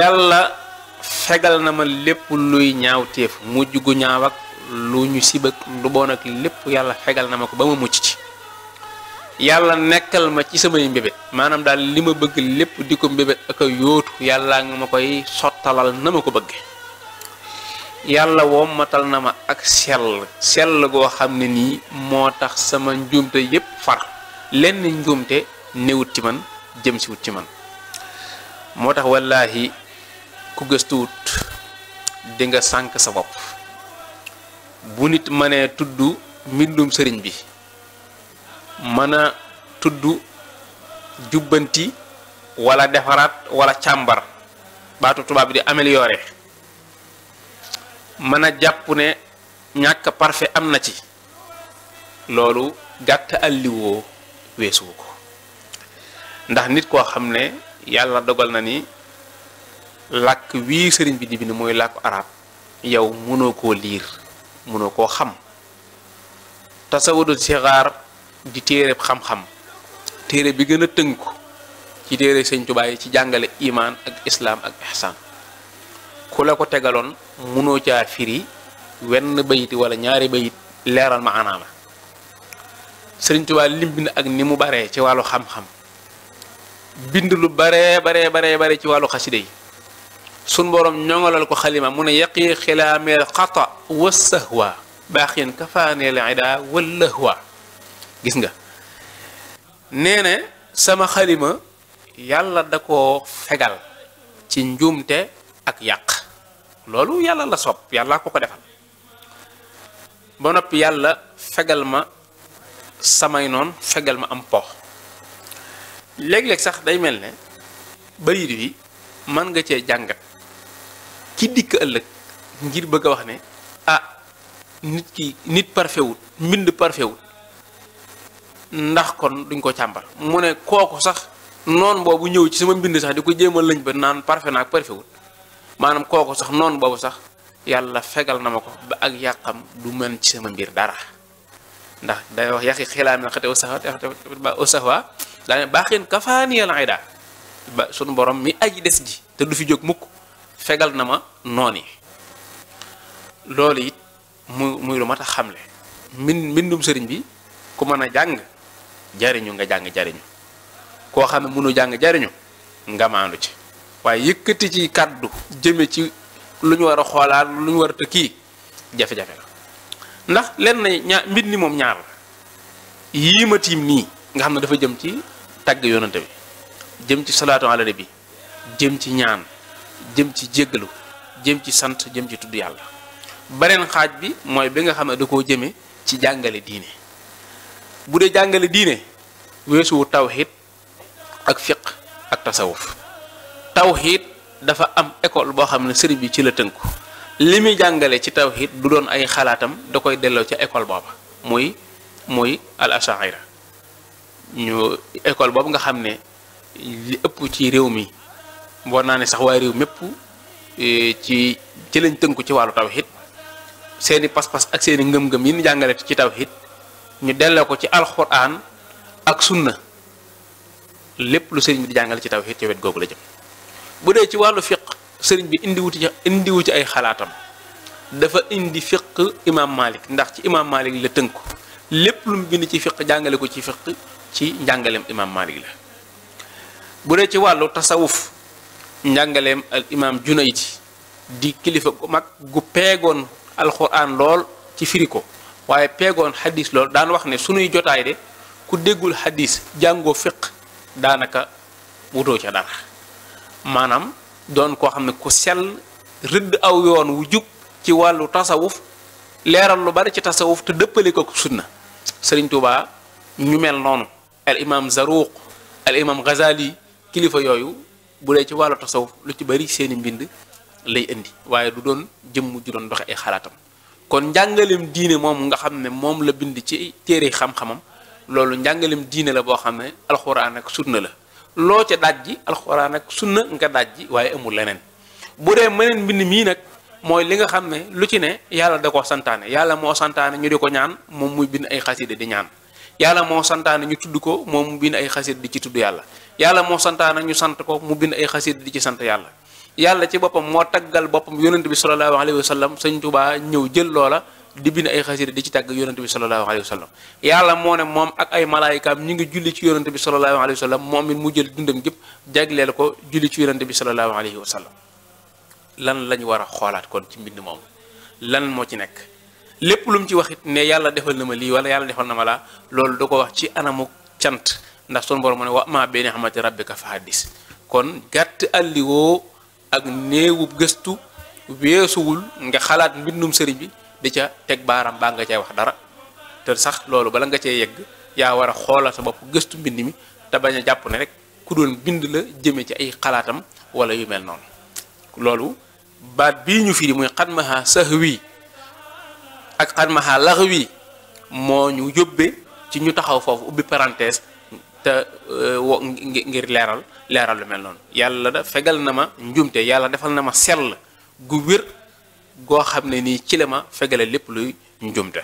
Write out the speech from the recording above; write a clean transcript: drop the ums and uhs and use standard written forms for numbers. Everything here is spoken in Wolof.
yàlla fegal na ma lépp luy ñaawteef mujj gu ñaaw ak lu ñu sibak lu bon ak lépp yàlla fegal na ma ko ba ma mucc ci yàlla nekkal ma ci samay mbébét maanaam daal li ma bëgg lépp di ko mbébét ak a yóotu yàlla nga ma koy sottalal na ma ko bëgge yàlla wommatal na ma ak sell goo xam ne nii moo tax sama njuumte yépp far lenn njuumte newut ci man jëm si wut ci man moo tax wallaahi ku gëstuwut di nga sànk sa bopp bu nit mënee tudd mbindum sëriñ bi mën a tudd jubbanti wala defaraat wala càmbar baatu tubaab bi di améliorer mën a jàpp ne ñàkk parfait am na ci loolu gàtt alliwoo weesuwu ko ndax nit koo xam ne yàlla dogal na ni làkk wii sëriñ bi di bind mooy làkku arab yow mënoo koo liir mënoo koo xam tasawudu sixaar di téere xam-xam téere bi gën a tënku ci téere sëñ Tuubaa yi ci jàngale imaan ak islaam ak ihsaan ku la ko tegaloon mënoo caa firi wenn bayit wala ñaari bayit leeral ma anaama sëriñ Tuubaa lim bind ak ni mu baree ci wàllu xam-xam bind lu bare ci wàllu xasida yi sun borom ñoŋalal ko xalima mu ne yaqi xilaameel xata wa sahwa baaxin kafaaneel ida wallahwa gis nga nee na sama xalima yàlla da koo fegal ci njuumte ak yàq loolu yàlla la sopp yàlla ko defal ba noppi yàlla fegal ma samay noon fegal ma am po léeg-léeg sax day mel ne bayit wi mën nga cee jàngat ki dikk ëllëg ngir bëgg a wax ne nit parfait wut mbind parfait wut ndax kon duñ ko càmbar mu ne kooku sax noon boobu ñëw ci sama mbind sax di ko jéemal lañ ba naan parfait naak parfait wut maanaam kooku sax noon boobu sax yàlla fegal na ma ko ba ak yàqam du mën ci sama mbir dara ndax day wax yàqi xilaam na xate usawa daane baaxeen kafaaniyal ayda ba sunu borom mi aji des ji te du fi jóg mukk fegal na ma noon yi loolu it muy lu mat a xamle mbindum sëriñ bi ku mën a jàng jariñu nga jàng jariñu koo xam ne mënu jàng jariñu nga maandu ci waaye yëkkati ci kàddu jëme ci lu ñu war a xoolaat lu ñu war a tëkki jafe-jafe la ndax lenn mbind ni moom ñaar la yii ma tiim nii nga xam ne dafa jëm ci tagg yonante bi jëm ci salaatu ala nabi jëm ci ñaan jëm ci jéggalu jëm ci sant jëm ci tudd yàlla beneen xaaj bi mooy bi nga xam ne da koo jëme ci jàngale diine bu dee jàngale diine weesuwu tawhid ak fiq ak tasawuf tawhid dafa am école boo xam ne sëriñ bi ci la tënku li muy jàngale ci tawhid du doon ay xalaatam da koy delloo ca école booba muy al ashaira ñu école boobu nga xam ne li ëpp ci réew mi boo naa ne sax waaye réew mépp ci lañ tënku ci wàllu tawhid seeni pas-pas ak seeni ngëm-ngëm yi ñu jàngale ci tawhid ñu delloo ko ci alxuraan ak sunna lépp lu sëriñ bi di jàngale ci tawhid ci wet googu la jëm bu dee ci wàllu fiq sëriñ bi indiwu ci ay xalaatam dafa indi fiq imam Malik ndax ci imam Malik la tënku lépp lu mu bind ci fiq jàngale ko ci fiq ci njàngaleem imam Malik la bu dee ci wàllu tasawuf njàngaleem al imam Junaydi di kilifa gu mag gu peegoon alxuraan lool ci firi ko waaye peegoon xadis lool daan wax ne sunuy jotaay de ku déggul xadis jàngoo fiq daanaka wutoo ca dara maanaam doon koo xam ne ku sell rëdd aw yoon wu jub ci wàllu tasawuf leeral lu bari ci tasawuf te dëppale ko sunna Sëriñ Tuubaa ñu mel noonu al imam Zaruq al imam Ghazali kilifa yooyu bu dee ci wàllu tasawuf lu ci bari seeni mbind lay indi waaye du doon jëmm ju doon doxe ay xalaatam kon njàngalem diine moom nga xam ne moom la bind ci téere xam-xamam loolu njàngalem diine la boo xam ne alxuraan ak sunna la loo ca dajji alxuraan ak sunna nga dajji waaye amul leneen bu dee meneen mbind mii nag mooy li nga xam ne lu ci ne yàlla da ko santaane yàlla moo santaane ñu di ko ñaan moom muy bind ay xasida di ñaan yàlla moo santaane ñu tudd ko moom mu bind ay xasida di ci tudd yàlla yàlla moo santaane ñu sant ko mu bind ay xasida di ci sant yàlla yàlla ci boppam moo taggal boppam yonent bi sallallahu alayhi wa sallam sëñ Tuubaa ñëw jël loola di bind ay xasida di ci tàgg yonent bi sallallahu alayhi wa sallam yàlla moo ne moom ak ay malaayikaam ñu ngi julli ci yonent bi sallallahu alayhi wa sallam moom it mu jël dundam gépp jagleel ko julli ci yonent bi sallallahu alayhi wa sallam lan lañ war a xoolaat kon ci mbind moom lan moo ci nekk lépp lu mu ci wax it ne yàlla defal na ma lii wala yàlla defal na ma laa loolu da ko wax ci anamu cant ndax sunu borom mu ne wa ma bi ni'mati rabbika fa haddis kon gàtt àlliwoo ak néewub gëstu weesuwul nga xalaat mbindum sëriñ bi di ca teg baaram baa nga cay wax dara te sax loolu bala nga cee yegg yaa war a xoolal sa bopp gëstu mbind mi te bañ a jàpp ne rek ku doon bind la jëme ci ay xalaatam wala yu mel noonu loolu baat bii ñu firi muy xadmaha sahwi ak xadmaha laxwi moo ñu yóbbe ci ñu taxaw foofu ubbi parenthèse te ngir leeral lu mel noonu yàlla da fegal na ma njumte yàlla defal na ma sell gu wér goo xam ne nii ci la ma fegale lépp luy njumte